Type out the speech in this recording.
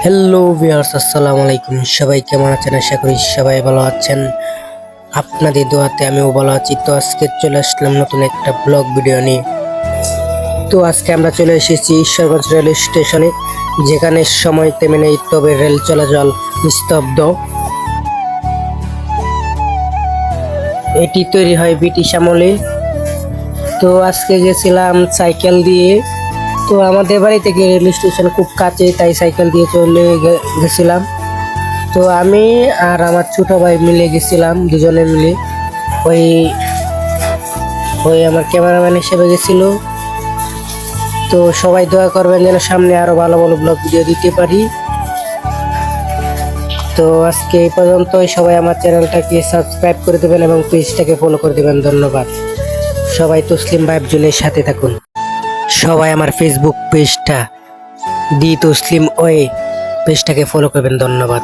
Hello viewers, আসসালামু আলাইকুম। সবাই কেমন আছেন? আশা করি সবাই ভালো আছেন। আপনাদের দোয়াতে আমিও ভালো আছি। তো আজকে চলে আসলাম নতুন একটা ব্লগ ভিডিও নিয়ে। তো আজকে আমরা চলে এসেছি ঈশ্বরগঞ্জ রেল স্টেশনে, যেখানে সময় তেমনি নেই, তবে রেল চলাচল নিস্তব্ধ। এটি তৈরি হয় ব্রিটিশ আমলে। তো আজকে গেছিলাম সাইকেল দিয়ে। তো আমাদের বাড়ি থেকে রেল স্টেশন খুব কাছে, তাই সাইকেল দিয়ে চলে গেছিলাম। তো আমি আর আমার ছোট ভাই মিলে গেছিলাম, দুজনে মিলে। ওই ওই আমার ক্যামেরাম্যান হিসেবে গেছিল। তো সবাই দোয়া করবেন যেন সামনে আরো ভালো ভালো ব্লগ ভিডিও দিতে পারি। তো আজকে এই পর্যন্তই। সবাই আমার চ্যানেলটাকে সাবস্ক্রাইব করে দেবেন এবং পেজটাকে ফলো করে দেবেন। ধন্যবাদ। সবাই তসলিম ভাইব জুনের সাথে থাকুন। সবাই আমার ফেসবুক পেজটা দি তসলিম ওয়ে পেজটাকে ফলো করবেন। ধন্যবাদ।